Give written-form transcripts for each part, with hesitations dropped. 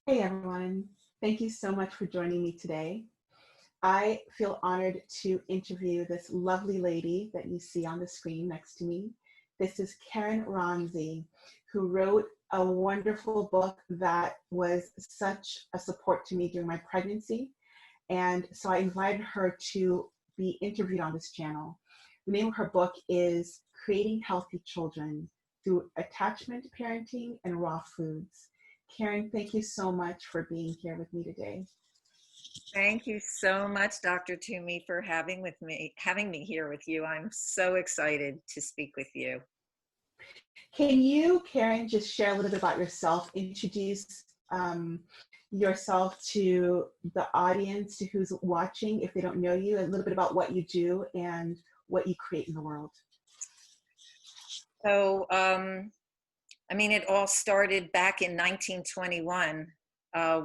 Hey everyone, thank you so much for joining me today. I feel honored to interview this lovely lady that you see on the screen next to me. This is Karen Ranzi, who wrote a wonderful book that was such a support to me during my pregnancy. And so I invited her to be interviewed on this channel. The name of her book is Creating Healthy Children Through Attachment Parenting and Raw Foods. Karen, thank you so much for being here with me today. Thank you so much, Dr. Tumi, for having me here with you. I'm so excited to speak with you. Can you, Karen, just share a little bit about yourself, introduce yourself to the audience, to who's watching, if they don't know you, a little bit about what you do and what you create in the world? So, it all started back in 1921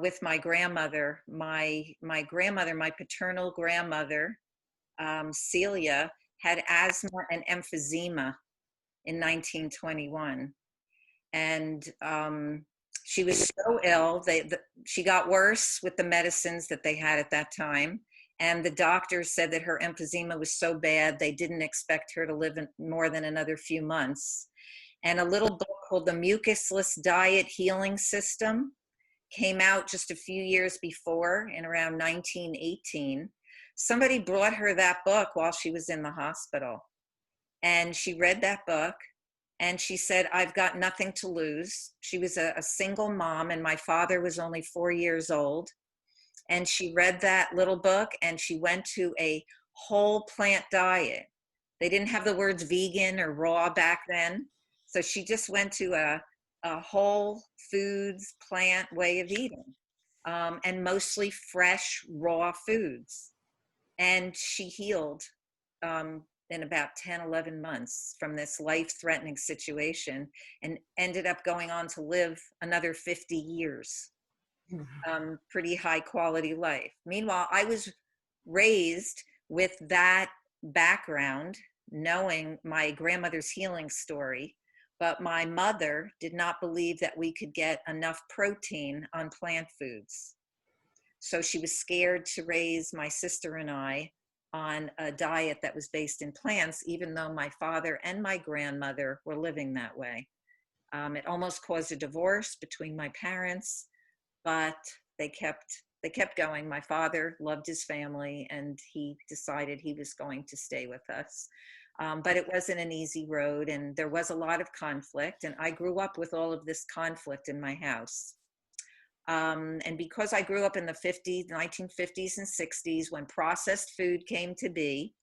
with my grandmother. My grandmother, my paternal grandmother, Celia, had asthma and emphysema in 1921. And she was so ill, she got worse with the medicines that they had at that time. And the doctors said that her emphysema was so bad, they didn't expect her to live more than another few months. And a little book called The Mucusless Diet Healing System came out just a few years before, in around 1918. Somebody brought her that book while she was in the hospital. And she read that book and she said, I've got nothing to lose. She was a single mom and my father was only 4 years old. And she read that little book and she went to a whole plant diet. They didn't have the words vegan or raw back then. So she just went to a whole foods plant way of eating, and mostly fresh raw foods. And she healed in about 10, 11 months from this life-threatening situation and ended up going on to live another 50 years. Pretty high quality life. Meanwhile, I was raised with that background, knowing my grandmother's healing story, but my mother did not believe that we could get enough protein on plant foods. So she was scared to raise my sister and I on a diet that was based in plants, even though my father and my grandmother were living that way. It almost caused a divorce between my parents, but they kept going. My father loved his family and he decided he was going to stay with us. But it wasn't an easy road and there was a lot of conflict, and I grew up with all of this conflict in my house. And because I grew up in the 1950s and 60s, when processed food came to be,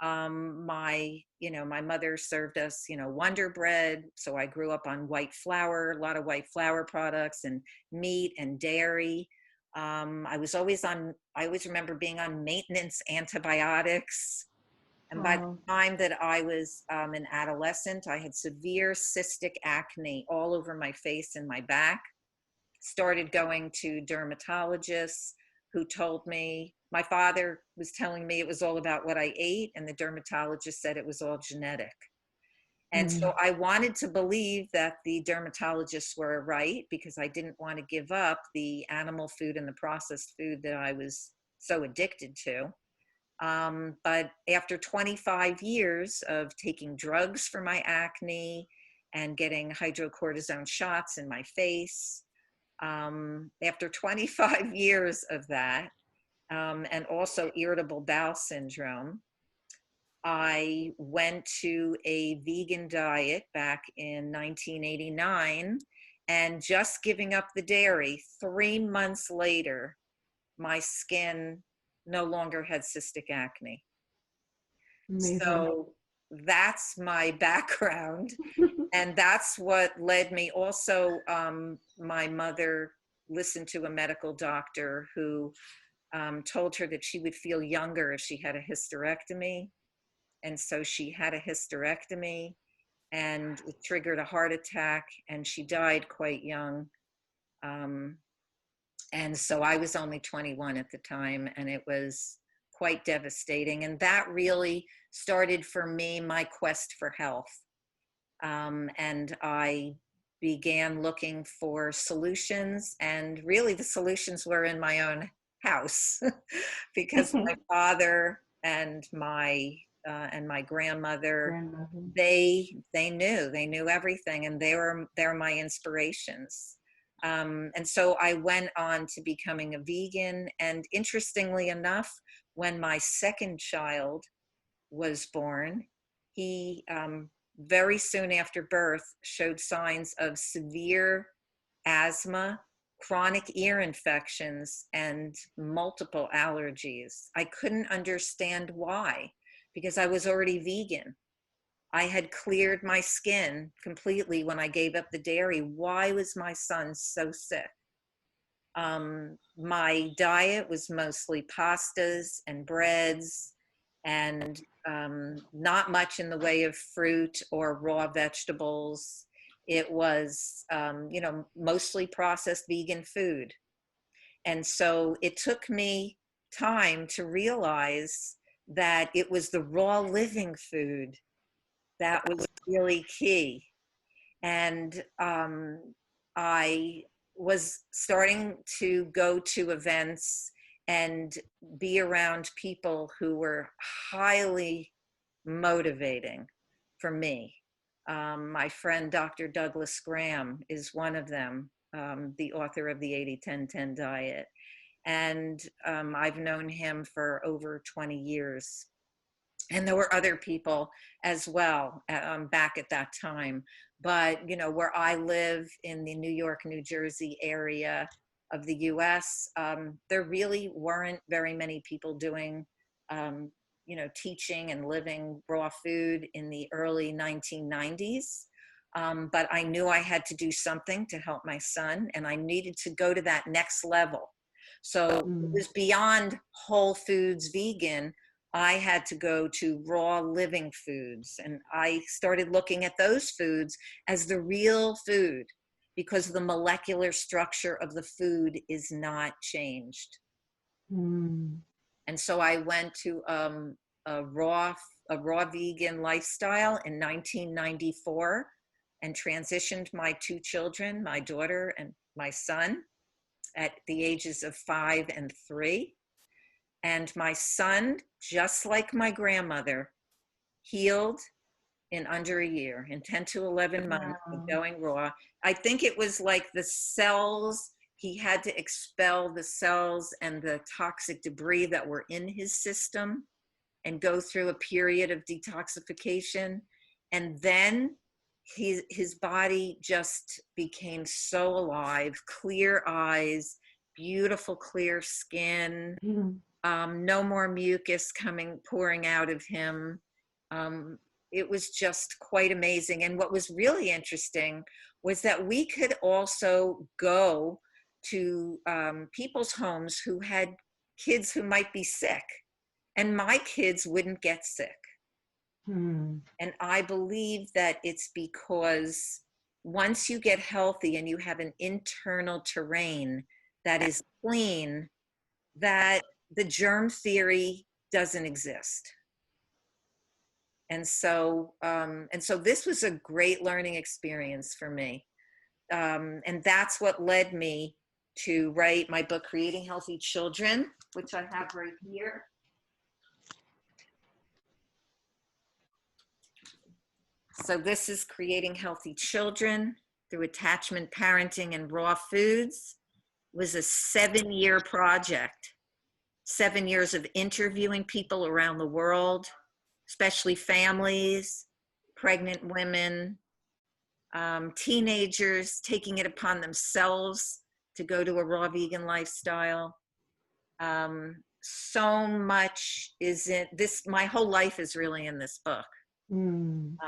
my mother served us, Wonder Bread. So I grew up on white flour, a lot of white flour products and meat and dairy. I always remember being on maintenance antibiotics. And by the time that I was an adolescent, I had severe cystic acne all over my face and my back. Started going to dermatologists who told me, my father was telling me it was all about what I ate, and the dermatologist said it was all genetic. And so I wanted to believe that the dermatologists were right, because I didn't want to give up the animal food and the processed food that I was so addicted to. But after 25 years of taking drugs for my acne and getting hydrocortisone shots in my face, after 25 years of that, and also irritable bowel syndrome, I went to a vegan diet back in 1989, and just giving up the dairy, 3 months later, my skin no longer had cystic acne. Amazing. So that's my background. And that's what led me. Also, my mother listened to a medical doctor who told her that she would feel younger if she had a hysterectomy. And so she had a hysterectomy and it triggered a heart attack and she died quite young. And so I was only 21 at the time, and it was quite devastating. And that really started for me my quest for health. And I began looking for solutions, and really the solutions were in my own house because my father and my grandmother, Grandmother. they knew everything, and they're my inspirations. And so I went on to becoming a vegan. And interestingly enough, when my second child was born, he very soon after birth showed signs of severe asthma, chronic ear infections, and multiple allergies. I couldn't understand why, because I was already vegan. I had cleared my skin completely when I gave up the dairy. Why was my son so sick? My diet was mostly pastas and breads, and not much in the way of fruit or raw vegetables. It was, mostly processed vegan food. And so it took me time to realize that it was the raw living food that was really key. And I was starting to go to events and be around people who were highly motivating for me. My friend Dr. Douglas Graham is one of them, the author of the 80-10-10 diet. And I've known him for over 20 years. And there were other people as well back at that time. But, where I live in the New York, New Jersey area of the US, there really weren't very many people doing, teaching and living raw food in the early 1990s. But I knew I had to do something to help my son, and I needed to go to that next level. So it was beyond whole foods vegan. I had to go to raw living foods, and I started looking at those foods as the real food, because the molecular structure of the food is not changed. And so I went to a raw vegan lifestyle in 1994 and transitioned my two children, my daughter and my son, at the ages of 5 and 3. And my son, just like my grandmother, healed in under a year, in 10 to 11 months of going raw. I think it was like the cells, he had to expel the cells and the toxic debris that were in his system and go through a period of detoxification. And then his body just became so alive, clear eyes, beautiful clear skin. No more mucus pouring out of him. It was just quite amazing. And what was really interesting was that we could also go to people's homes who had kids who might be sick, and my kids wouldn't get sick. And I believe that it's because once you get healthy and you have an internal terrain that is clean, that the germ theory doesn't exist. And so this was a great learning experience for me. And that's what led me to write my book, Creating Healthy Children, which I have right here. So this is Creating Healthy Children Through Attachment, Parenting, and Raw Foods. It was a 7-year project. 7 years of interviewing people around the world, especially families, pregnant women, teenagers taking it upon themselves to go to a raw vegan lifestyle. So much is in this, my whole life is really in this book. And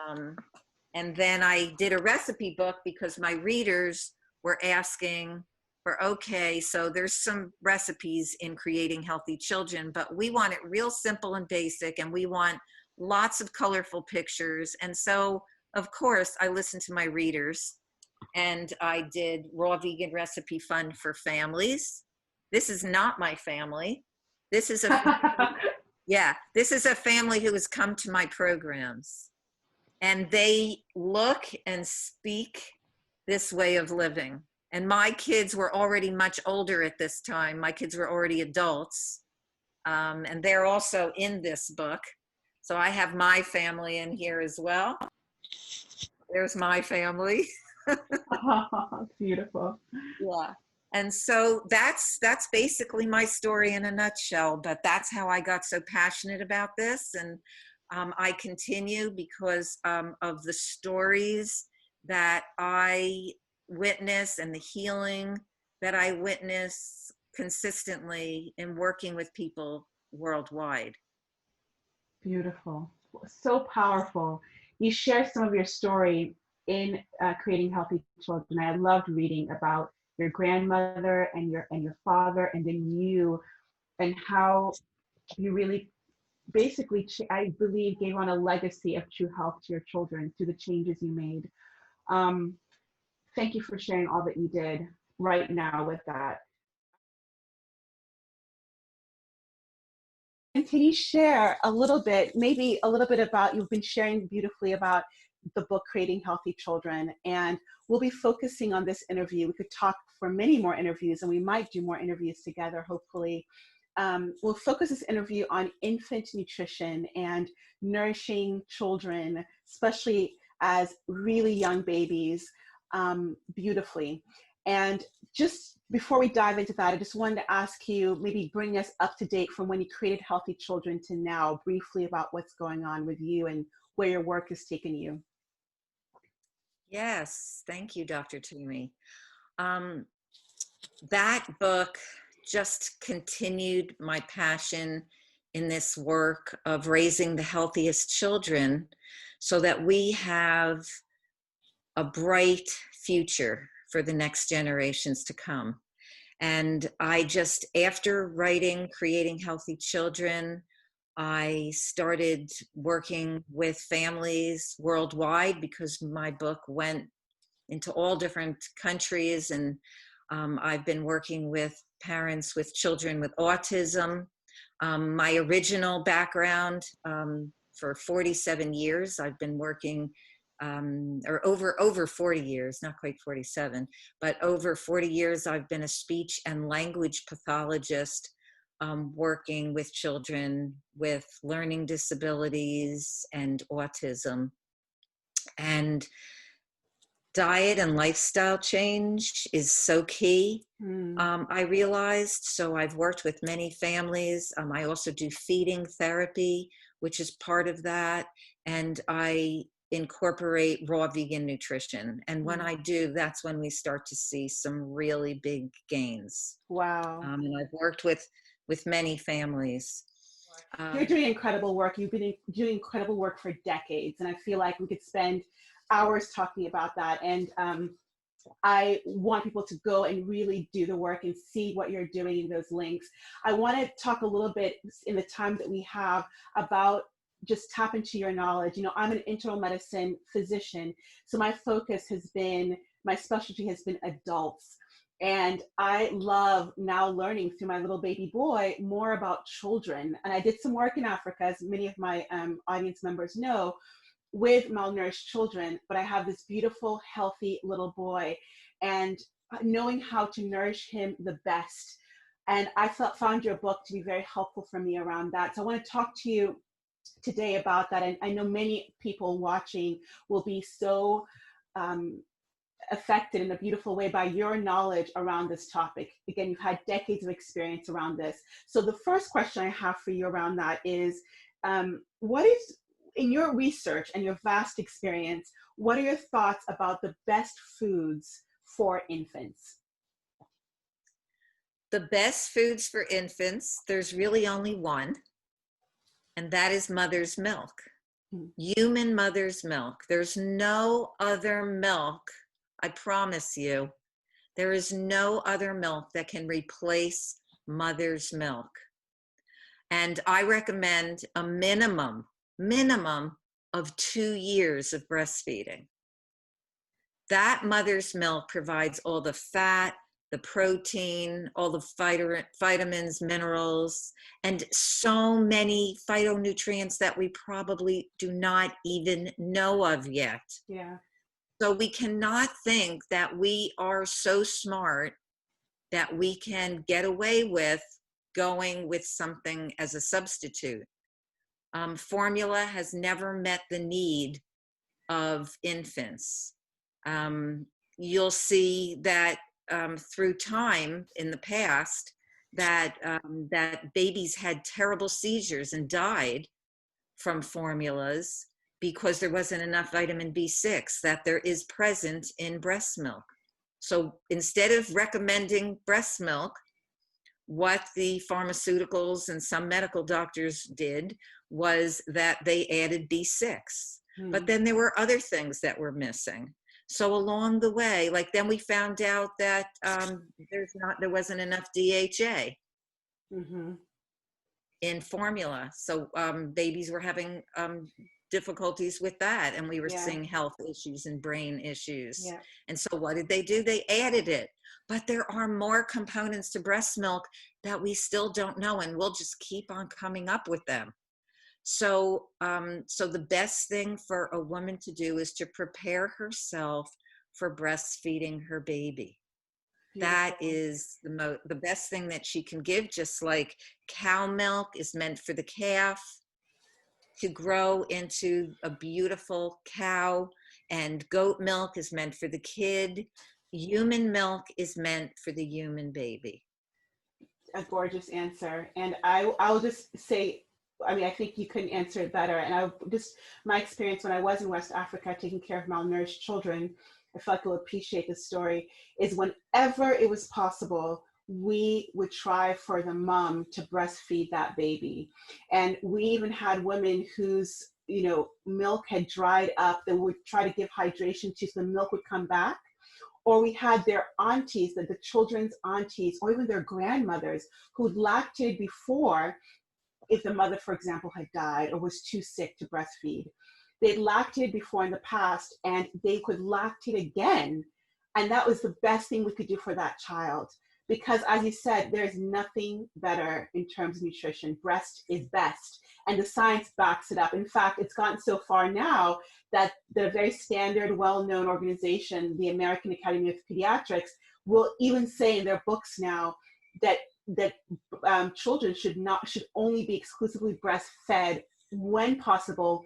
then I did a recipe book because my readers were asking for, okay, so there's some recipes in Creating Healthy Children, but we want it real simple and basic, and we want lots of colorful pictures. And so, of course, I listened to my readers, and I did Raw Vegan Recipe Fun for Families. This is not my family. This is a this is a family who has come to my programs, and they look and speak this way of living. And my kids were already much older at this time. My kids were already adults. And they're also in this book. So I have my family in here as well. There's my family. Beautiful. Yeah. And so that's basically my story in a nutshell, but that's how I got so passionate about this. And I continue because of the stories that I witness and the healing that I witness consistently in working with people worldwide. Beautiful. So powerful. You share some of your story in Creating Healthy Children. I loved reading about your grandmother and your father, and then you, and how you really basically, I believe, gave on a legacy of true health to your children through the changes you made. Um, Thank you for sharing all that you did right now with that. And can you share a little bit, maybe a little bit about, you've been sharing beautifully about the book Creating Healthy Children, and we'll be focusing on this interview. We could talk for many more interviews, and we might do more interviews together, hopefully. We'll focus this interview on infant nutrition and nourishing children, especially as really young babies, beautifully. And just before we dive into that, I just wanted to ask you, maybe bring us up to date from when you created Healthy Children to now, briefly about what's going on with you and where your work has taken you. Yes, thank you, Dr. Tumi. That book just continued my passion in this work of raising the healthiest children so that we have a bright future for the next generations to come. And I just, after writing Creating Healthy Children, I started working with families worldwide because my book went into all different countries. And I've been working with parents with children with autism. My original background, for 47 years, I've been working, or over 40 years, not quite 47, but over 40 years, I've been a speech and language pathologist, working with children with learning disabilities and autism. And diet and lifestyle change is so key. I realized, so I've worked with many families. I also do feeding therapy, which is part of that. And I incorporate raw vegan nutrition. And when I do, that's when we start to see some really big gains. Wow. And I've worked with many families. You're doing incredible work. You've been doing incredible work for decades. And I feel like we could spend hours talking about that. And I want people to go and really do the work and see what you're doing in those links. I want to talk a little bit in the time that we have about just tap into your knowledge. You know, I'm an internal medicine physician, so my focus has been, my specialty has been adults. And I love now learning through my little baby boy more about children. And I did some work in Africa, as many of my audience members know, with malnourished children, but I have this beautiful, healthy little boy, and knowing how to nourish him the best. And I found your book to be very helpful for me around that. So I want to talk to you today about that. And I know many people watching will be so affected in a beautiful way by your knowledge around this topic. Again, you've had decades of experience around this. So the first question I have for you around that is, what is, in your research and your vast experience, what are your thoughts about the best foods for infants? The best foods for infants, there's really only one, and that is mother's milk. Human mother's milk. There's no other milk, I promise you, there is no other milk that can replace mother's milk. And I recommend a minimum of 2 years of breastfeeding. That mother's milk provides all the fat, the protein, all the vitamins, minerals, and so many phytonutrients that we probably do not even know of yet. Yeah. So we cannot think that we are so smart that we can get away with going with something as a substitute. Formula has never met the need of infants. You'll see that through time in the past that babies had terrible seizures and died from formulas because there wasn't enough vitamin B6 that there is present in breast milk. So instead of recommending breast milk, what the pharmaceuticals and some medical doctors did was that they added B6. But then there were other things that were missing. So along the way, like then we found out that there wasn't enough DHA in formula. So babies were having difficulties with that, and we were seeing health issues and brain issues. And so what did they do? They added it. But there are more components to breast milk that we still don't know, and we'll just keep on coming up with them. So, so the best thing for a woman to do is to prepare herself for breastfeeding her baby. Beautiful. That is the best thing that she can give, just like cow milk is meant for the calf to grow into a beautiful cow, and goat milk is meant for the kid. Human milk is meant for the human baby. A gorgeous answer. And I'll just say, I mean, I think you couldn't answer it better. And my experience when I was in West Africa taking care of malnourished children, I feel like you'll appreciate this story, is whenever it was possible, we would try for the mom to breastfeed that baby. And we even had women whose, milk had dried up that would try to give hydration to, so the milk would come back. Or we had their aunties, the children's aunties, or even their grandmothers who'd lactated before, if the mother, for example, had died or was too sick to breastfeed. They'd lactated before in the past, and they could lactate again. And that was the best thing we could do for that child. Because as you said, there's nothing better in terms of nutrition. Breast is best. And the science backs it up. In fact, it's gotten so far now that the very standard, well-known organization, the American Academy of Pediatrics, will even say in their books now that children should only be exclusively breastfed when possible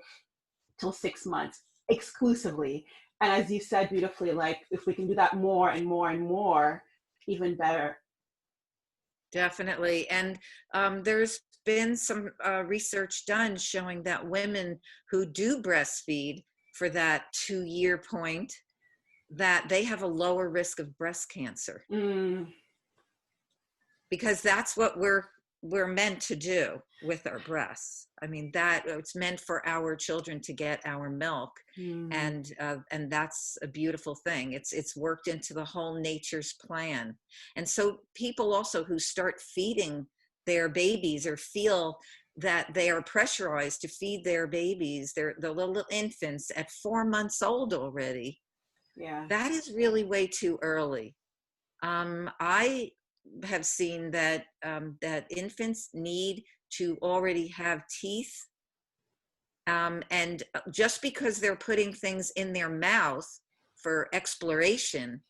till 6 months, exclusively. And as you said beautifully, like if we can do that more and more and more, even better. Definitely. And there's been some research done showing that women who do breastfeed for that 2-year point, that they have a lower risk of breast cancer. Because that's what we're meant to do with our breasts. I mean, that it's meant for our children to get our milk, and that's a beautiful thing. It's worked into the whole nature's plan. And so people also who start feeding their babies or feel that they are pressurized to feed their babies, the little infants at 4 months old already, that is really way too early. I have seen that that infants need to already have teeth, and just because they're putting things in their mouth for exploration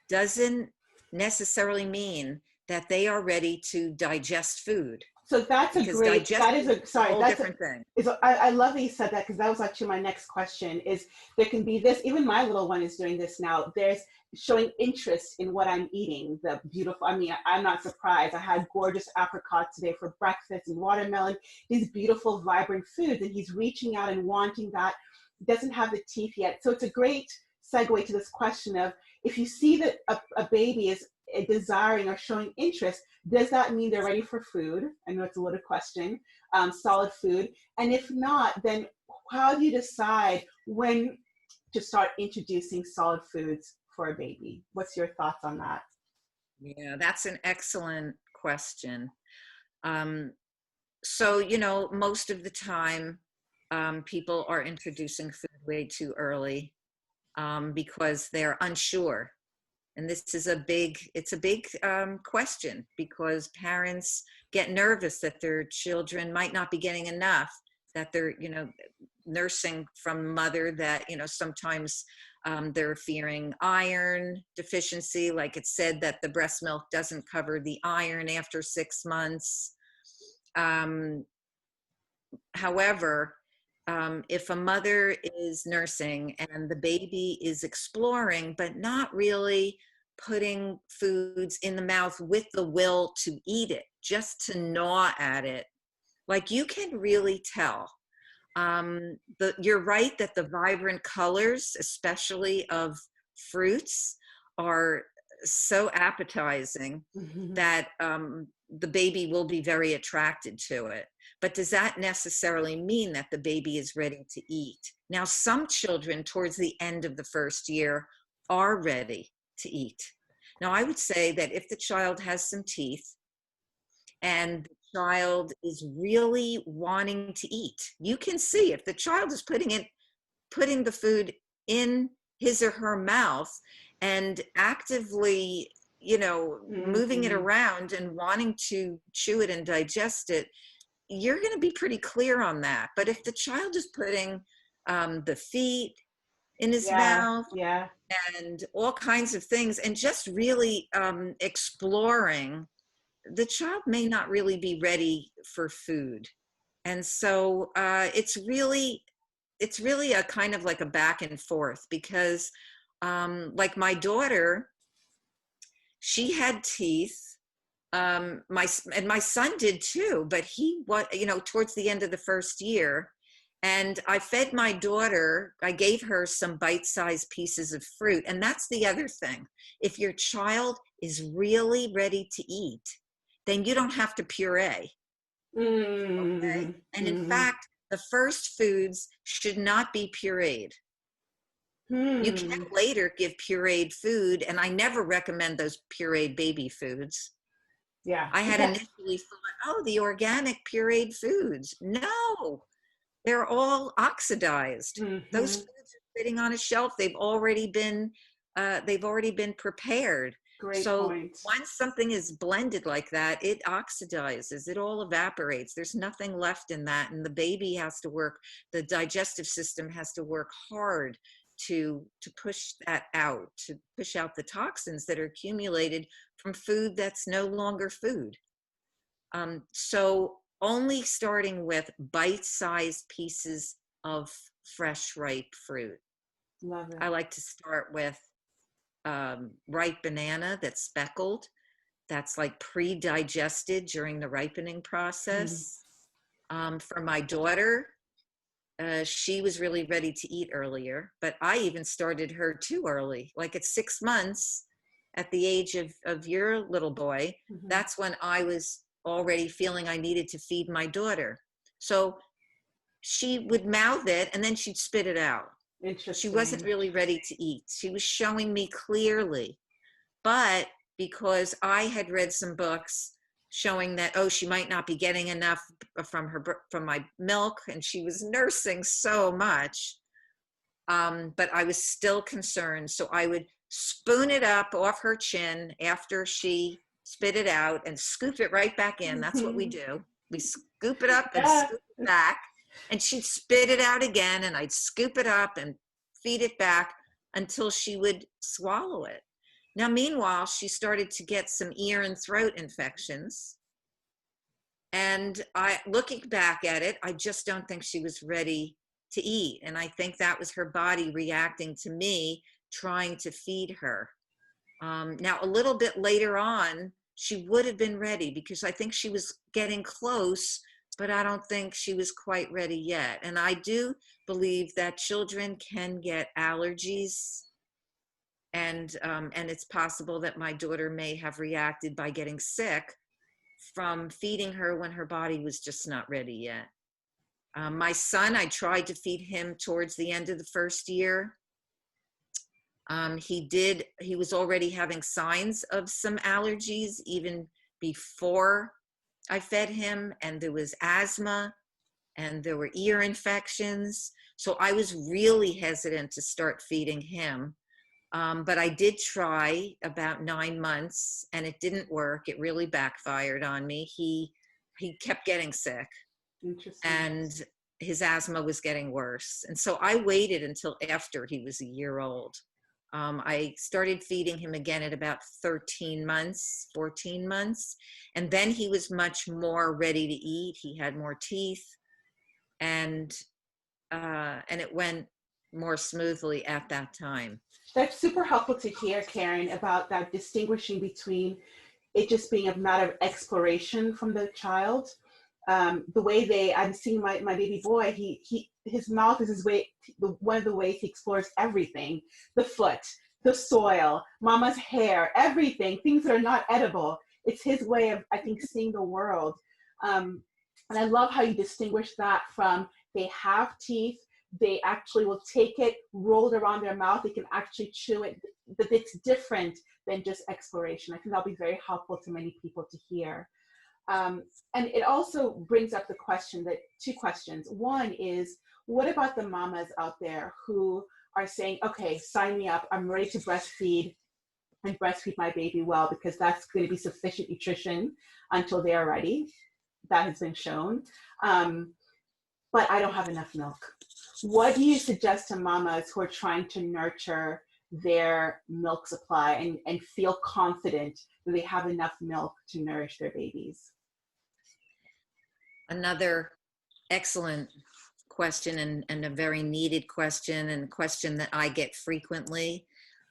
doesn't necessarily mean that they are ready to digest food. So that's a great, that is a, sorry, whole that's different thing. I love that you said that, because that was actually my next question, is there can be this, even my little one is doing this now, there's showing interest in what I'm eating, the beautiful, I mean, I'm not surprised. I had gorgeous apricots today for breakfast and watermelon, these beautiful, vibrant foods, and he's reaching out and wanting that. He doesn't have the teeth yet. So it's a great segue to this question of, if you see that a baby is desiring or showing interest, does that mean they're ready for food? I know it's a loaded question, solid food. And if not, then how do you decide when to start introducing solid foods for a baby? What's your thoughts on that? Yeah, that's an excellent question. So, most of the time, people are introducing food way too early because they're unsure. And this is a big question, because parents get nervous that their children might not be getting enough, that they're, nursing from mother that, sometimes They're fearing iron deficiency. Like it said that the breast milk doesn't cover the iron after 6 months. However, if a mother is nursing and the baby is exploring, but not really putting foods in the mouth with the will to eat it, just to gnaw at it, like you can really tell. You're right that the vibrant colors, especially of fruits, are so appetizing that the baby will be very attracted to it. But does that necessarily mean that the baby is ready to eat? Now, some children towards the end of the first year are ready to eat. Now, I would say that if the child has some teeth and the child is really wanting to eat, you can see if the child is putting the food in his or her mouth and actively, moving it around and wanting to chew it and digest it, you're going to be pretty clear on that. But if the child is putting the feet in his mouth and all kinds of things and just really exploring, the child may not really be ready for food. And so it's really a kind of like a back and forth, because like my daughter, she had teeth. My son did too, but he was, towards the end of the first year, and I fed my daughter, I gave her some bite-sized pieces of fruit. And that's the other thing. If your child is really ready to eat, then you don't have to puree. Okay? And in fact, the first foods should not be pureed. You can later give pureed food, and I never recommend those pureed baby foods. I had initially thought, oh, the organic pureed foods. No, they're all oxidized. Those foods are sitting on a shelf. They've already been prepared. Great so point. Once something is blended like that, it oxidizes, it all evaporates. There's nothing left in that. And the baby has to work, the digestive system has to work hard to push that out, to push out the toxins that are accumulated from food that's no longer food. So only starting with bite-sized pieces of fresh, ripe fruit. Love it. I like to start with ripe banana that's speckled, that's like pre-digested during the ripening process. For my daughter, she was really ready to eat earlier, but I even started her too early. Like at 6 months, at the age of your little boy, that's when I was already feeling I needed to feed my daughter. So she would mouth it and then she'd spit it out. She wasn't really ready to eat. She was showing me clearly. But because I had read some books showing that, oh, she might not be getting enough from my milk, and she was nursing so much, but I was still concerned. So I would spoon it up off her chin after she spit it out and scoop it right back in. That's what we do. We scoop it up and scoop it back, and she'd spit it out again, and I'd scoop it up and feed it back until she would swallow it. Now, meanwhile, she started to get some ear and throat infections. And looking back at it, I just don't think she was ready to eat. And I think that was her body reacting to me trying to feed her. Now, a little bit later on, she would have been ready, because I think she was getting close, but I don't think she was quite ready yet. And I do believe that children can get allergies. And it's possible that my daughter may have reacted by getting sick from feeding her when her body was just not ready yet. My son, I tried to feed him towards the end of the first year. He was already having signs of some allergies even before I fed him, and there was asthma and there were ear infections. So I was really hesitant to start feeding him. But I did try about 9 months, and it didn't work. It really backfired on me. He kept getting sick. Interesting. And his asthma was getting worse. And so I waited until after he was a year old. I started feeding him again at about 13 months, 14 months. And then he was much more ready to eat. He had more teeth, and it went more smoothly at that time. That's super helpful to hear, Karen, about that distinguishing between it just being a matter of exploration from the child. The way I'm seeing my baby boy, his mouth is his way, one of the ways he explores everything: the foot, the soil, mama's hair, everything, things that are not edible. It's his way of, I think, seeing the world. And I love how you distinguish that from they have teeth, they actually will take it, roll it around their mouth, they can actually chew it, that it's different than just exploration. I think that'll be very helpful to many people to hear. And it also brings up the question that two questions. One is, what about the mamas out there who are saying, okay, sign me up, I'm ready to breastfeed and breastfeed my baby well, because that's going to be sufficient nutrition until they are ready. That has been shown. But I don't have enough milk. What do you suggest to mamas who are trying to nurture their milk supply and feel confident that they have enough milk to nourish their babies? Another excellent question, and a very needed question, and a question that I get frequently.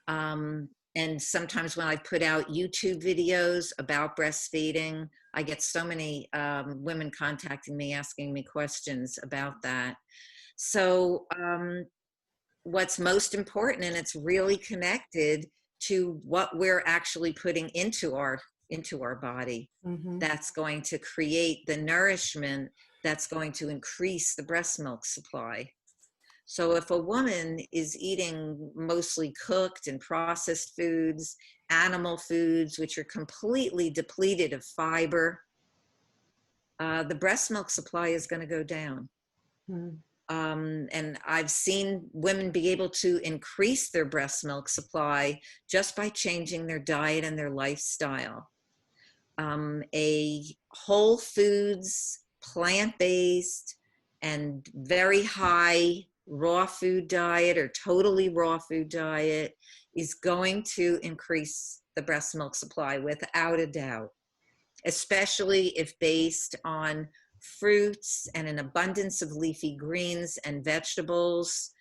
And sometimes when I put out YouTube videos about breastfeeding, I get so many women contacting me, asking me questions about that. So what's most important, and it's really connected to what we're actually putting into our body, Mm-hmm. that's going to create the nourishment that's going to increase the breast milk supply. So if a woman is eating mostly cooked and processed foods, animal foods, which are completely depleted of fiber, the breast milk supply is going to go down. Mm. And I've seen women be able to increase their breast milk supply just by changing their diet and their lifestyle. A whole foods, plant-based, and very high raw food diet or totally raw food diet is going to increase the breast milk supply without a doubt, especially if based on fruits and an abundance of leafy greens and vegetables.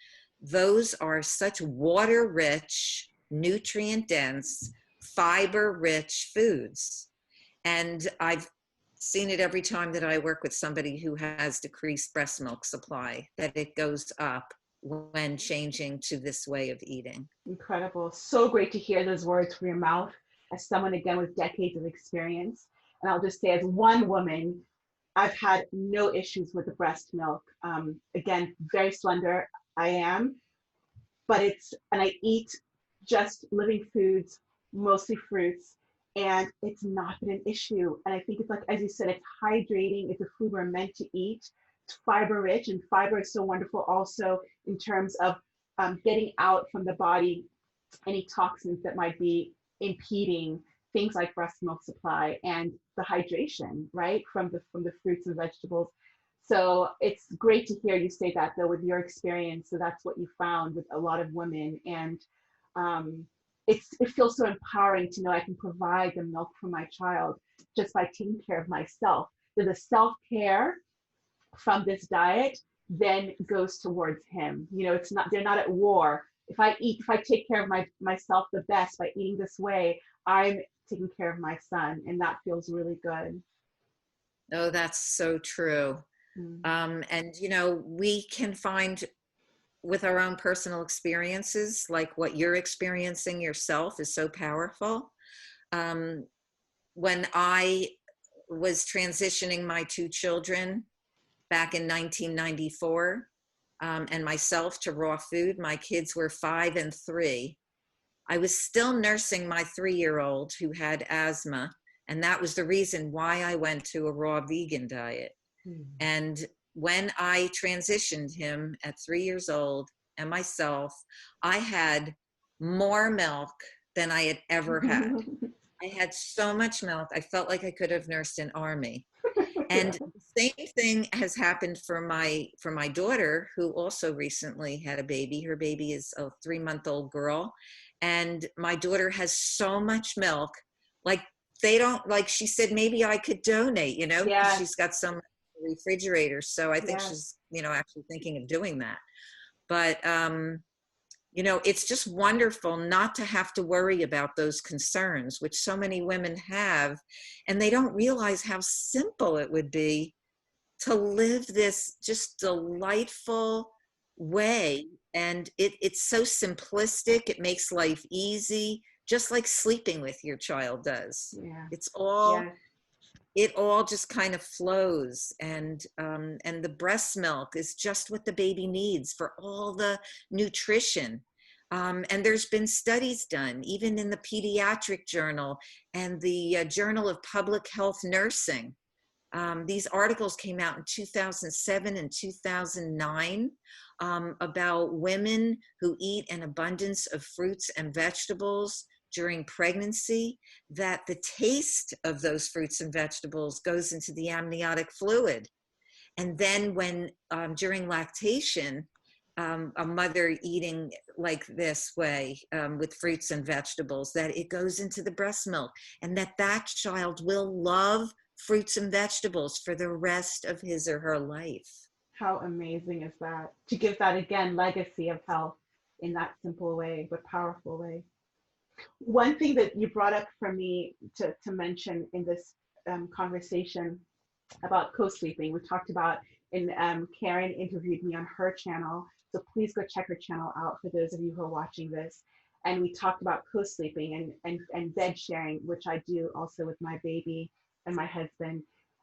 Those are such water-rich, nutrient-dense, fiber-rich foods. And I've seen it every time that I work with somebody who has decreased breast milk supply, that it goes up when changing to this way of eating. Incredible. So great to hear those words from your mouth as someone, again, with decades of experience. And I'll just say, as one woman, I've had no issues with the breast milk. Again, very slender I am, but and I eat just living foods, mostly fruits, and it's not been an issue. And I think it's like, as you said, it's hydrating. It's a food we're meant to eat. It's fiber rich, and fiber is so wonderful also in terms of getting out from the body any toxins that might be impeding things like breast milk supply and the hydration, right, from the fruits and vegetables. So it's great to hear you say that, though, with your experience. So that's what you found with a lot of women, and it feels so empowering to know I can provide the milk for my child just by taking care of myself. So the self-care from this diet then goes towards him. You know, it's not, they're not at war. If I take care of myself the best by eating this way, I'm taking care of my son, and that feels really good. Oh, that's so true. And, you know, we can find with our own personal experiences, like what you're experiencing yourself is so powerful. When I was transitioning my two children back in 1994, and myself to raw food, my kids were 5 and 3. I was still nursing my 3-year-old who had asthma, and that was the reason why I went to a raw vegan diet. And when I transitioned him at 3 years old and myself, I had more milk than I had ever had. I had so much milk. I felt like I could have nursed an army. And same thing has happened for my daughter, who also recently had a baby. Her baby is a 3-month-old girl, and my daughter has so much milk. Like, they don't, like, she said, maybe I could donate, because Yes, she's got so much in the refrigerator. So I think yes, she's, actually thinking of doing that. But it's just wonderful not to have to worry about those concerns, which so many women have, and they don't realize how simple it would be to live this just delightful way. And it's so simplistic. It makes life easy, just like sleeping with your child does. yeah, It's all, yes. it all just kind of flows. And the breast milk is just what the baby needs for all the nutrition. And there's been studies done, even in the pediatric journal and the Journal of Public Health Nursing. These articles came out in 2007 and 2009 about women who eat an abundance of fruits and vegetables during pregnancy, that the taste of those fruits and vegetables goes into the amniotic fluid. And then when during lactation, a mother eating like this way with fruits and vegetables, that it goes into the breast milk, and that child will love fruits and vegetables for the rest of his or her life. How amazing is that? To give that again legacy of health in that simple way, but powerful way. One thing that you brought up for me to mention in this conversation about co-sleeping, we talked about, and Karen interviewed me on her channel. So please go check her channel out for those of you who are watching this. And we talked about co-sleeping and bed sharing, which I do also with my baby and my husband.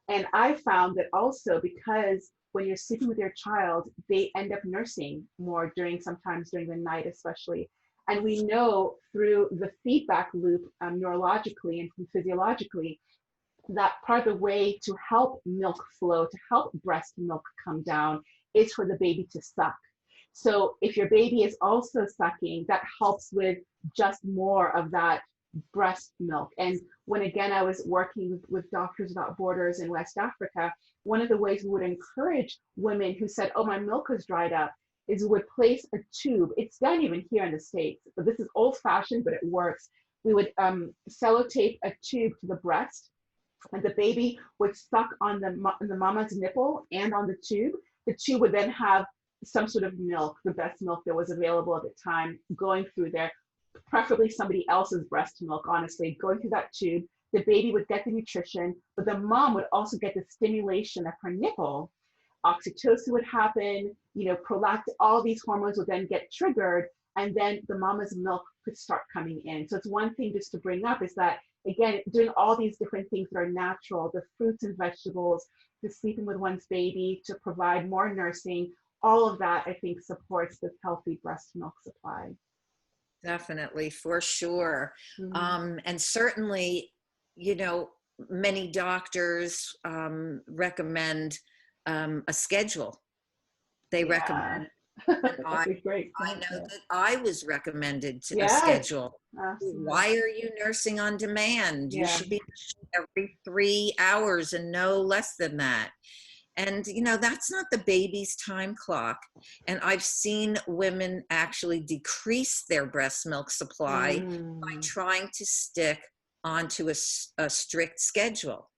And I found that also, because when you're sleeping with your child, they end up nursing more sometimes during the night, especially. And we know through the feedback loop neurologically and physiologically, that part of the way to help milk flow, to help breast milk come down, is for the baby to suck. So if your baby is also sucking, that helps with just more of that breast milk. And when again I was working with Doctors Without Borders in West Africa, one of the ways we would encourage women who said, oh, my milk has dried up, is we would place a tube. It's done even here in the States, but this is old fashioned, but it works. We would sellotape a tube to the breast, and the baby would suck on the mama's nipple and on the tube. The tube would then have some sort of milk, the best milk that was available at the time, going through there, preferably somebody else's breast milk, honestly, going through that tube. The baby would get the nutrition, but the mom would also get the stimulation of her nipple. Oxytocin would happen, prolactin, all these hormones would then get triggered, and then the mama's milk could start coming in. So it's one thing just to bring up is that, again, doing all these different things that are natural, the fruits and vegetables, the sleeping with one's baby to provide more nursing, all of that, I think, supports this healthy breast milk supply. Definitely, for sure. Mm-hmm. And certainly, many doctors recommend a schedule. They Yeah. recommend, and That's a great I point. know Yeah. that I was recommended to a Yes, schedule. absolutely. Why are you nursing on demand? You Yeah. should be every 3 hours and no less than that. And, that's not the baby's time clock. And I've seen women actually decrease their breast milk supply by Mm. trying to stick onto a strict schedule.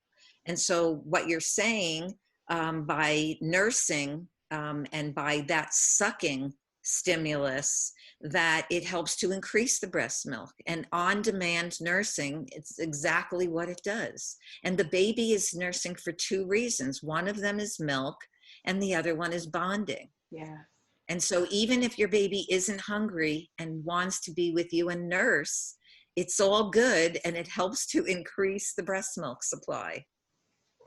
And so what you're saying, by nursing and by that sucking stimulus, that it helps to increase the breast milk. And on-demand nursing, it's exactly what it does. And the baby is nursing for 2 reasons. One of them is milk, and the other one is bonding. Yes. And so even if your baby isn't hungry and wants to be with you and nurse, it's all good, and it helps to increase the breast milk supply.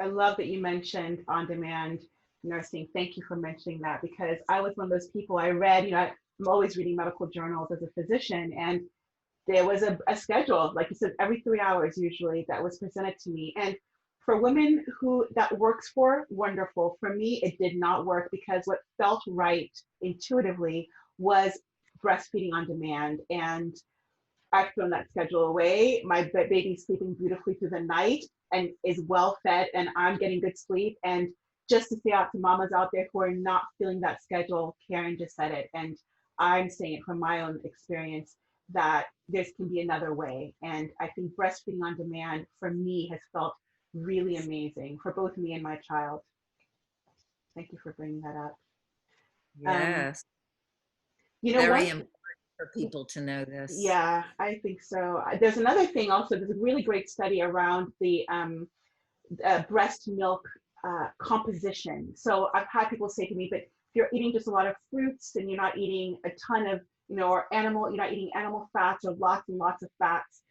I love that you mentioned on-demand nursing. Thank you for mentioning that, because I was one of those people. I read, I'm always reading medical journals as a physician, and there was a schedule, like you said, every 3 hours usually, that was presented to me. And for women who that works for, wonderful. For me, it did not work, because what felt right intuitively was breastfeeding on demand. And I've thrown that schedule away. My baby's sleeping beautifully through the night and is well fed, and I'm getting good sleep. And just to say out to mamas out there who are not feeling that schedule, Karen just said it, and I'm saying it from my own experience, that there can be another way. And I think breastfeeding on demand for me has felt really amazing for both me and my child. Thank you for bringing that up. Um, Yes. you know, Very one, important for people to know this. yeah, I think so. There's another thing also, there's a really great study around the breast milk composition. So I've had people say to me, but if you're eating just a lot of fruits and you're not eating a ton of, or you're not eating animal fats or lots and lots of fats,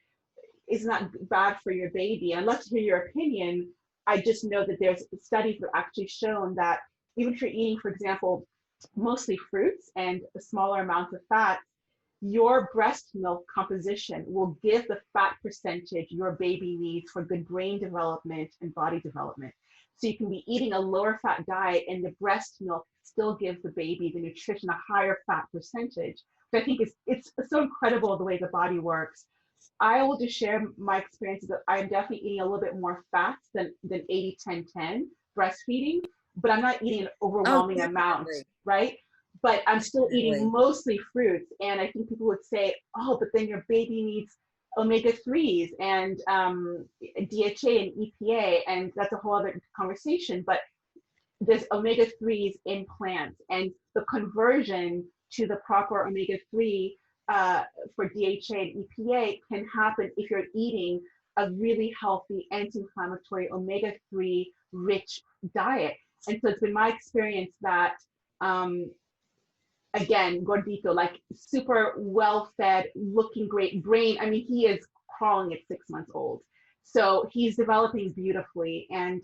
isn't that bad for your baby? And I'd love to hear your opinion. I just know that there's studies that actually shown that even if you're eating, for example, mostly fruits and a smaller amount of fat, your breast milk composition will give the fat percentage your baby needs for good brain development and body development. So you can be eating a lower fat diet and the breast milk still gives the baby the nutrition, a higher fat percentage. So I think it's so incredible the way the body works. I will just share my experiences that I'm definitely eating a little bit more fats than 80-10-10 breastfeeding, but I'm not eating an Oh, overwhelming amount, definitely. right? But I'm still eating Definitely. mostly fruits. And I think people would say, oh, but then your baby needs omega-3s and DHA and EPA, and that's a whole other conversation. But there's omega-3s in plants, and the conversion to the proper omega-3 for DHA and EPA can happen if you're eating a really healthy anti-inflammatory omega-3 rich diet. And so it's been my experience that again, gordito, like super well-fed, looking great brain. I mean, he is crawling at 6 months old. So he's developing beautifully. And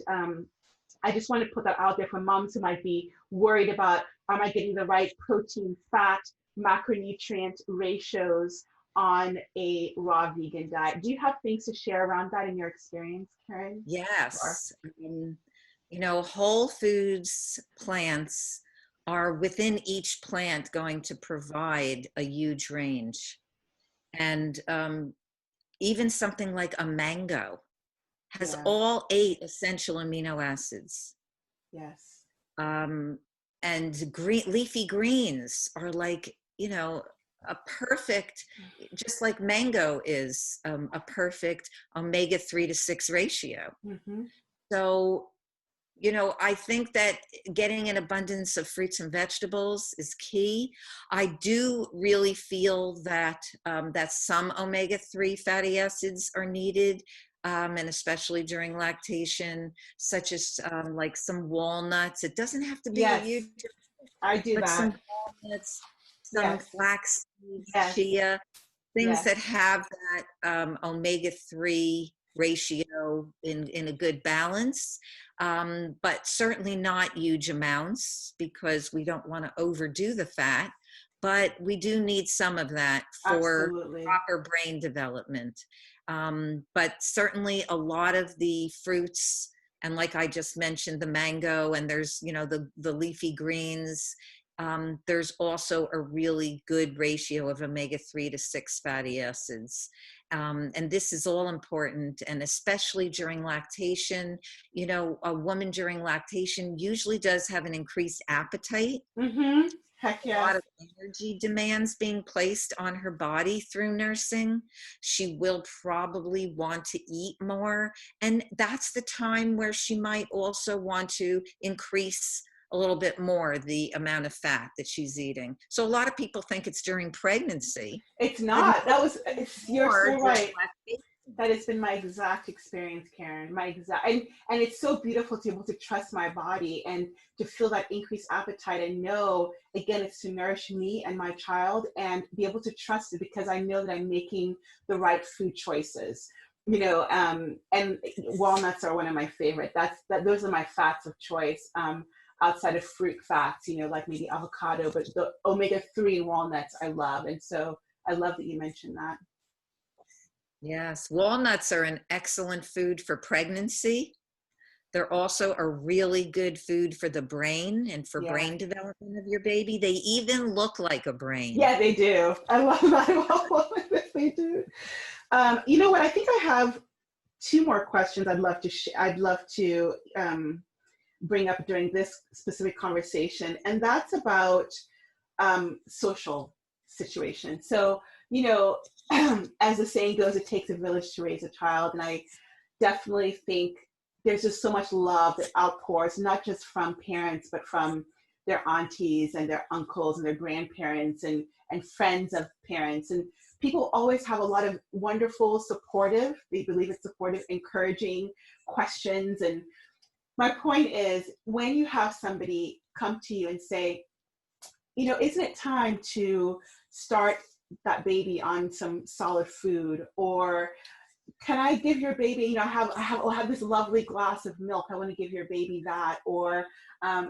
I just want to put that out there for moms who might be worried about, am I getting the right protein, fat, macronutrient ratios on a raw vegan diet? Do you have things to share around that in your experience, Karen? Or, Yes. Whole foods plants are within each plant going to provide a huge range. And even something like a mango has yeah, all 8 essential amino acids. yes. Um, and leafy greens are like, a perfect, just like mango is a perfect omega-3 to 6 ratio. Mm-hmm. So, I think that getting an abundance of fruits and vegetables is key. I do really feel that that some omega-3 fatty acids are needed, and especially during lactation, such as like some walnuts. It doesn't have to be a Yes, huge, I do but that. some walnuts, some Yes, flax seeds, yes, chia, things yes. that have that omega-3 ratio in a good balance, but certainly not huge amounts because we don't want to overdo the fat, but we do need some of that for Absolutely. proper brain development. But certainly a lot of the fruits, and like I just mentioned, the mango, and there's, the leafy greens, there's also a really good ratio of omega-3 to 6 fatty acids. And this is all important, and especially during lactation. A woman during lactation usually does have an increased appetite, Mm-hmm. Heck a lot yes. of energy demands being placed on her body through nursing. She will probably want to eat more. And that's the time where she might also want to increase a little bit more the amount of fat that she's eating. So a lot of people think it's during pregnancy, It's but no, not. You're more so during right. lactation. That has been my exact experience, Karen. My exact, and it's so beautiful to be able to trust my body and to feel that increased appetite and know, again, it's to nourish me and my child and be able to trust it because I know that I'm making the right food choices. And walnuts are one of my favorite. Those are my fats of choice. Outside of fruit fats, like maybe avocado, but the omega-3 in walnuts I love. And so I love that you mentioned that. Yes, walnuts are an excellent food for pregnancy. They're also a really good food for the brain and for Yeah. brain development of your baby. They even look like a brain. Yeah, they do. I love that about walnuts. They do. You know what? I think I have two more questions I'd love to bring up during this specific conversation, and that's about social situation. So, you know, as the saying goes, it takes a village to raise a child. And I definitely think there's just so much love that outpours, not just from parents, but from their aunties and their uncles and their grandparents and friends of parents. And people always have a lot of wonderful, supportive, they believe it's supportive, encouraging questions. And my point is, when you have somebody come to you and say, you know, isn't it time to start that baby on some solid food? Or can I give your baby, you know, I'll have this lovely glass of milk, I want to give your baby that. Or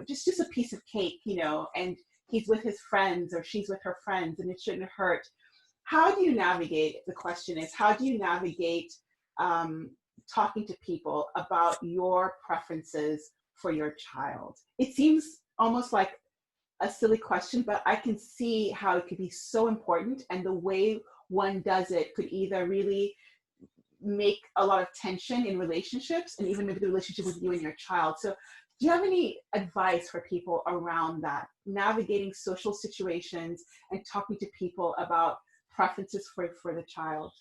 just a piece of cake, you know, and he's with his friends or she's with her friends and it shouldn't hurt. How do you navigate, the question is, how do you navigate talking to people about your preferences for your child? It seems almost like a silly question, but I can see how it could be so important, and the way one does it could either really make a lot of tension in relationships and even maybe the relationship with you and your child. So do you have any advice for people around that, navigating social situations and talking to people about preferences for the child?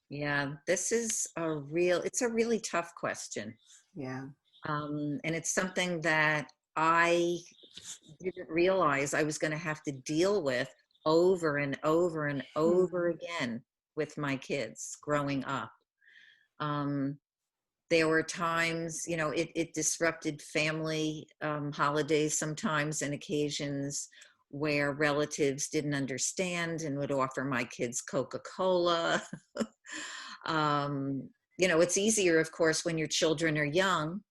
Yeah, this is it's a really tough question. Yeah. And it's something that I didn't realize I was going to have to deal with over and over and over again with my kids growing up. There were times, you know, it disrupted family holidays sometimes and occasions where relatives didn't understand and would offer my kids Coca-Cola. You know, it's easier, of course, when your children are young,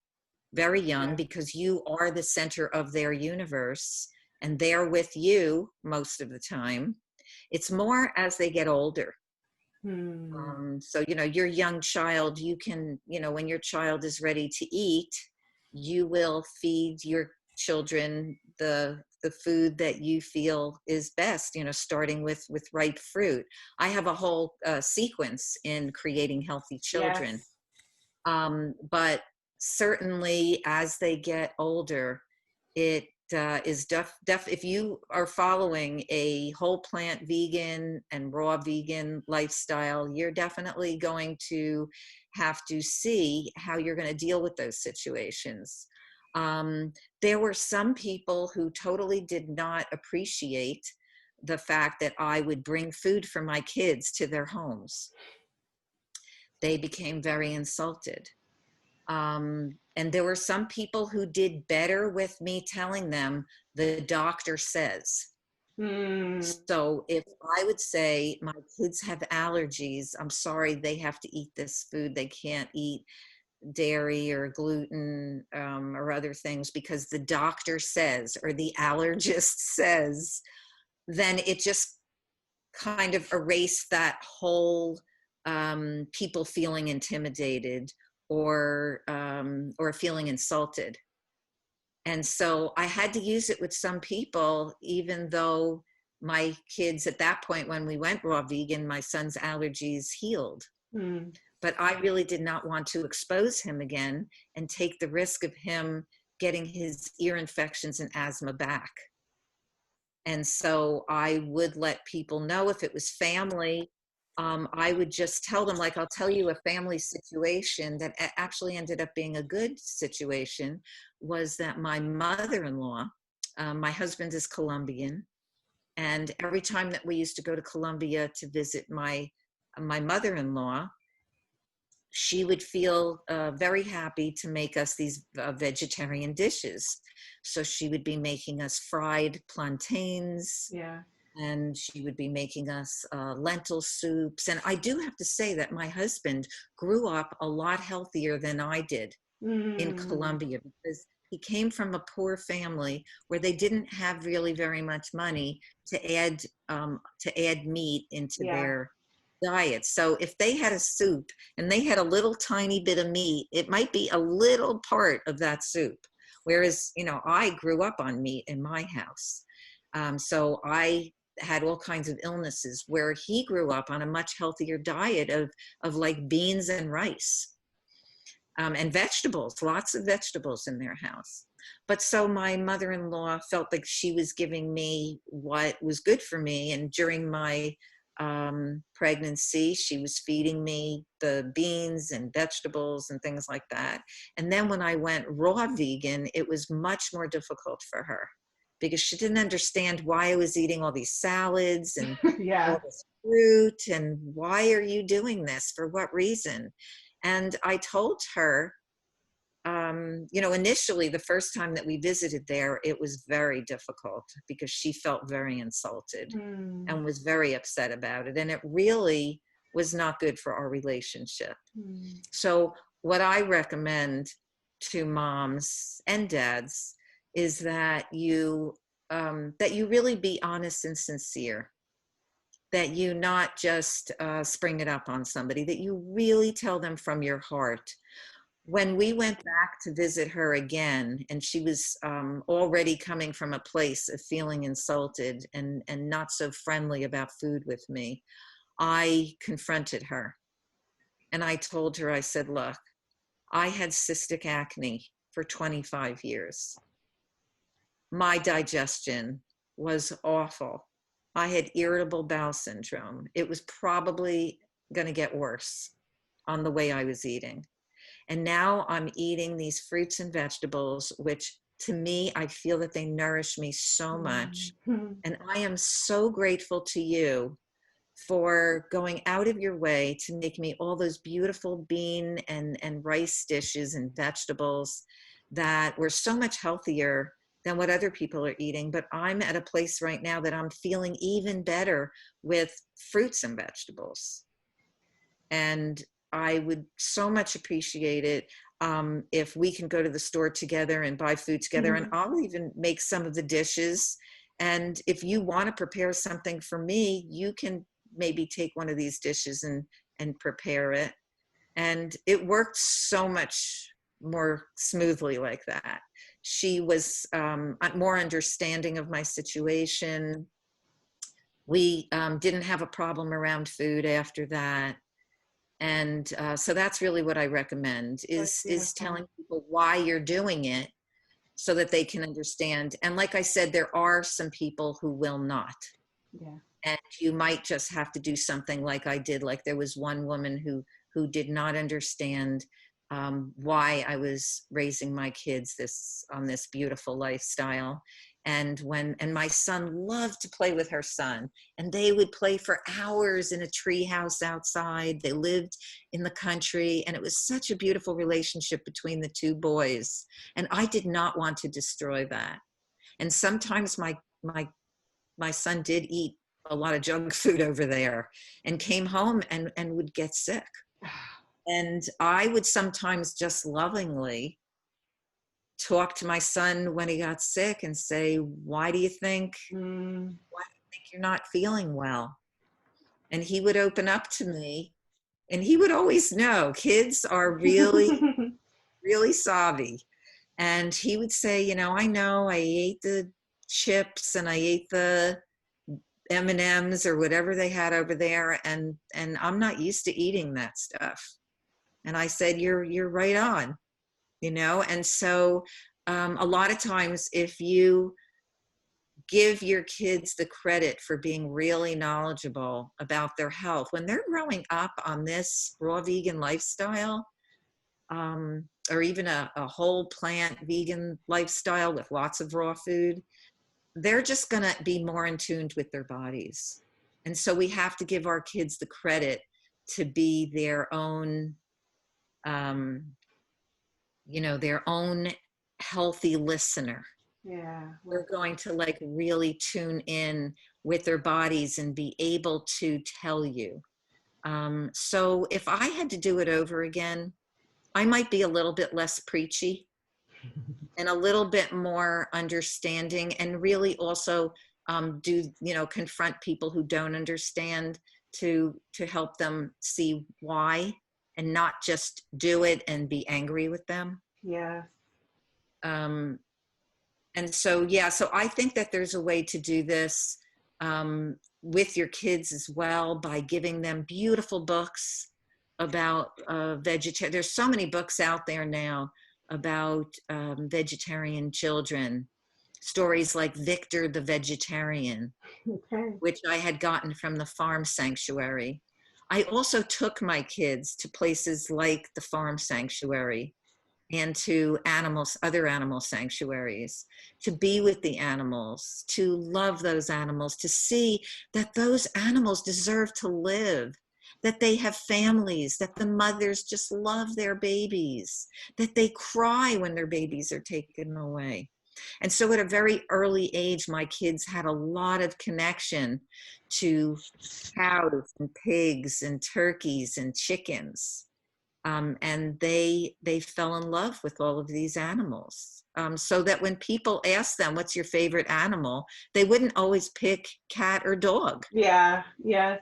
very young, because you are the center of their universe and they're with you most of the time. It's more as they get older. So, you know, your young child, you can, you know, when your child is ready to eat, you will feed your children the food that you feel is best, you know, starting with ripe fruit. I have a whole sequence in creating healthy children. Yes. But certainly as they get older, it is if you are following a whole plant vegan and raw vegan lifestyle, you're definitely going to have to see how you're going to deal with those situations. There were some people who totally did not appreciate the fact that I would bring food for my kids to their homes. They became very insulted. And there were some people who did better with me telling them, the doctor says. So if I would say my kids have allergies, I'm sorry, they have to eat this food. They can't eat dairy or gluten or other things because the doctor says, or the allergist says, then it just kind of erased that whole people feeling intimidated or feeling insulted. And so I had to use it with some people, even though my kids at that point, when we went raw vegan, my son's allergies healed. But I really did not want to expose him again and take the risk of him getting his ear infections and asthma back. And so I would let people know if it was family. I would just tell them, like, I'll tell you a family situation that actually ended up being a good situation, was that my mother-in-law, my husband is Colombian, and every time that we used to go to Colombia to visit my mother-in-law, she would feel very happy to make us these vegetarian dishes. So she would be making us fried plantains. Yeah. And she would be making us lentil soups. And I do have to say that my husband grew up a lot healthier than I did in Colombia, because he came from a poor family where they didn't have really very much money to add meat into their diet. So if they had a soup and they had a little tiny bit of meat, it might be a little part of that soup. Whereas, you know, I grew up on meat in my house. So I had all kinds of illnesses, where he grew up on a much healthier diet of like beans and rice. and vegetables, lots of vegetables in their house. But so my mother-in-law felt like she was giving me what was good for me. And during my pregnancy, she was feeding me the beans and vegetables and things like that. And then when I went raw vegan, it was much more difficult for her because she didn't understand why I was eating all these salads and Yeah. all this fruit, and why are you doing this? For what reason? And I told her, initially the first time that we visited there, it was very difficult because she felt very insulted and was very upset about it. And it really was not good for our relationship. So what I recommend to moms and dads is that you really be honest and sincere, that you not just spring it up on somebody, that you really tell them from your heart. When we went back to visit her again, and she was already coming from a place of feeling insulted and not so friendly about food with me, I confronted her. And I told her, I said, look, I had cystic acne for 25 years. My digestion was awful. I had irritable bowel syndrome. It was probably going to get worse on the way I was eating. And now I'm eating these fruits and vegetables, which to me, I feel that they nourish me so much. And I am so grateful to you for going out of your way to make me all those beautiful bean and rice dishes and vegetables that were so much healthier than what other people are eating. But I'm at a place right now that I'm feeling even better with fruits and vegetables. And I would so much appreciate it if we can go to the store together and buy food together. And I'll even make some of the dishes. And if you want to prepare something for me, you can maybe take one of these dishes and prepare it. And it worked so much more smoothly like that. She was more understanding of my situation. We didn't have a problem around food after that. And so that's really what I recommend is telling people why you're doing it so that they can understand. And like I said, there are some people who will not. Yeah. And you might just have to do something like I did. Like there was one woman who did not understand why I was raising my kids on this beautiful lifestyle. And my son loved to play with her son, and they would play for hours in a tree house outside. They lived in the country, and it was such a beautiful relationship between the two boys. And I did not want to destroy that. And sometimes my son did eat a lot of junk food over there and came home and would get sick. And I would sometimes just lovingly talk to my son when he got sick and say, why do you think you're not feeling well? And he would open up to me, and he would always know. Kids are really, really savvy. And he would say, I know I ate the chips and I ate the M&Ms or whatever they had over there, and I'm not used to eating that stuff. And I said, you're right on, and so a lot of times if you give your kids the credit for being really knowledgeable about their health when they're growing up on this raw vegan lifestyle, or even a whole plant vegan lifestyle with lots of raw food, they're just going to be more in tune with their bodies. And so we have to give our kids the credit to be their own, their own healthy listener. Yeah. They're going to really tune in with their bodies and be able to tell you. So if I had to do it over again, I might be a little bit less preachy and a little bit more understanding, and really also confront people who don't understand to help them see why, and not just do it and be angry with them. Yeah. And so, so I think that there's a way to do this with your kids as well, by giving them beautiful books about vegetarian. There's so many books out there now about vegetarian children. Stories like Victor the Vegetarian, Okay. which I had gotten from the farm sanctuary. I also took my kids to places like the farm sanctuary and to other animal sanctuaries, to be with the animals, to love those animals, to see that those animals deserve to live, that they have families, that the mothers just love their babies, that they cry when their babies are taken away. And so at a very early age, my kids had a lot of connection to cows and pigs and turkeys and chickens. And they fell in love with all of these animals. So that when people ask them, what's your favorite animal? They wouldn't always pick cat or dog. Yeah, yes.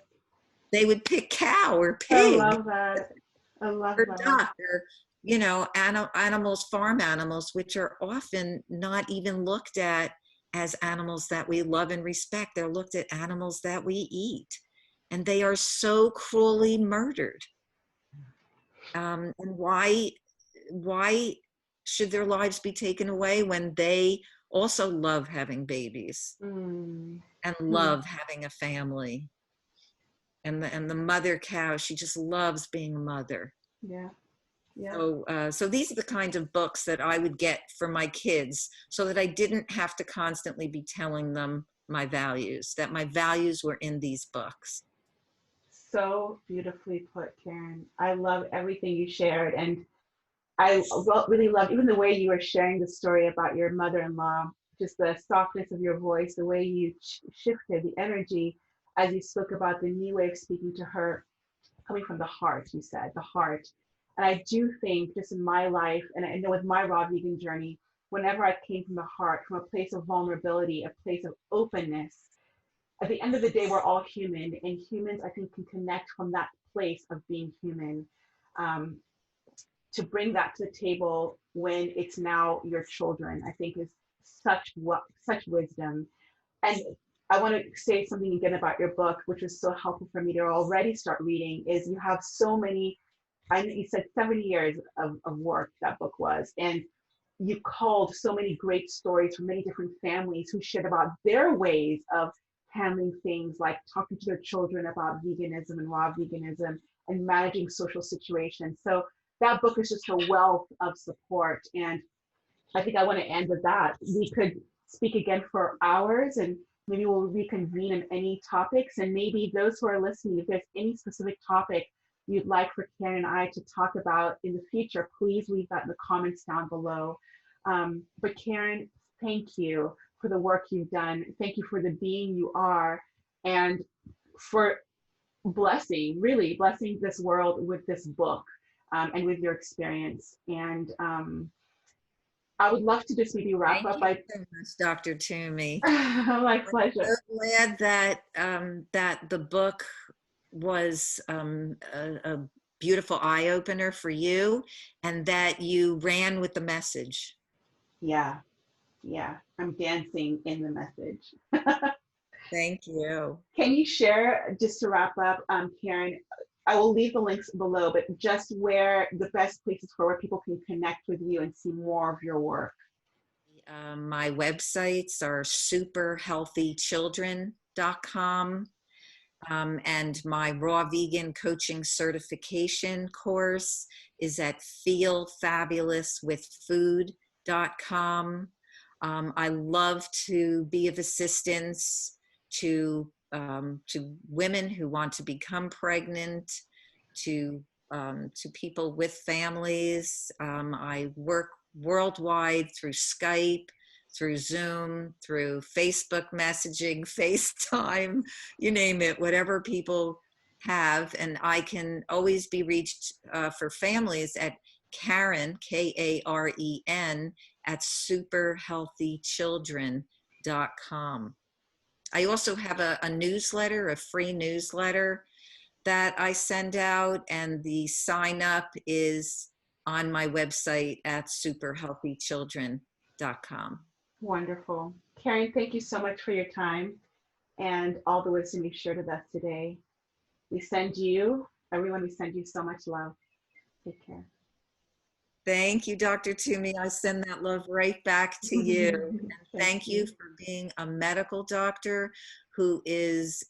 They would pick cow or I pig love that. I love or that. duck or, animals, farm animals, which are often not even looked at as animals that we love and respect. They're looked at animals that we eat. And they are so cruelly murdered. And why should their lives be taken away when they also love having babies Mm. and Hmm. love having a family? And the mother cow, she just loves being a mother. Yeah, yeah. So these are the kinds of books that I would get for my kids, so that I didn't have to constantly be telling them my values, that my values were in these books. So beautifully put, Karen. I love everything you shared. And I really loved even the way you were sharing the story about your mother-in-law, just the softness of your voice, the way you shifted the energy as you spoke about the new way of speaking to her, coming from the heart, you said, the heart. And I do think just in my life, and I know with my raw vegan journey, whenever I came from the heart, from a place of vulnerability, a place of openness, at the end of the day, we're all human, and humans, I think, can connect from that place of being human. Um, to bring that to the table when it's now your children, I think is such wisdom. And I want to say something again about your book, which was so helpful for me to already start reading, is you have so many, I know you said 70 years of work that book was, and you called so many great stories from many different families who shared about their ways of handling things like talking to their children about veganism and raw veganism and managing social situations. So that book is just a wealth of support. And I think I want to end with that. We could speak again for hours, and maybe we'll reconvene in any topics. And maybe those who are listening, if there's any specific topic you'd like for Karen and I to talk about in the future, please leave that in the comments down below. But Karen, thank you for the work you've done. Thank you for the being you are, and for really blessing this world with this book, and with your experience. And I would love to just maybe wrap Thank up you by so much, Dr. Toomey. my I'm pleasure. so glad that that the book was a beautiful eye opener for you, and that you ran with the message. Yeah, yeah. I'm dancing in the message. Thank you. Can you share, just to wrap up, Karen? I will leave the links below, but just where the best places for where people can connect with you and see more of your work. My websites are superhealthychildren.com. And my raw vegan coaching certification course is at feelfabulouswithfood.com. I love to be of assistance to women who want to become pregnant, to people with families. I work worldwide through Skype, through Zoom, through Facebook messaging, FaceTime, you name it, whatever people have. And I can always be reached for families at Karen, Karen, at superhealthychildren.com. I also have a newsletter, a free newsletter that I send out, and the sign up is on my website at superhealthychildren.com. Wonderful. Karen, thank you so much for your time and all the wisdom you shared with us today. We send you Everyone, we send you so much love. Take care. Thank you, Dr. Tumi. I send that love right back to you. And Thank thank you you. for being a medical doctor who is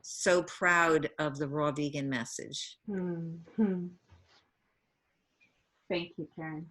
so proud of the raw vegan message. Thank you, Karen.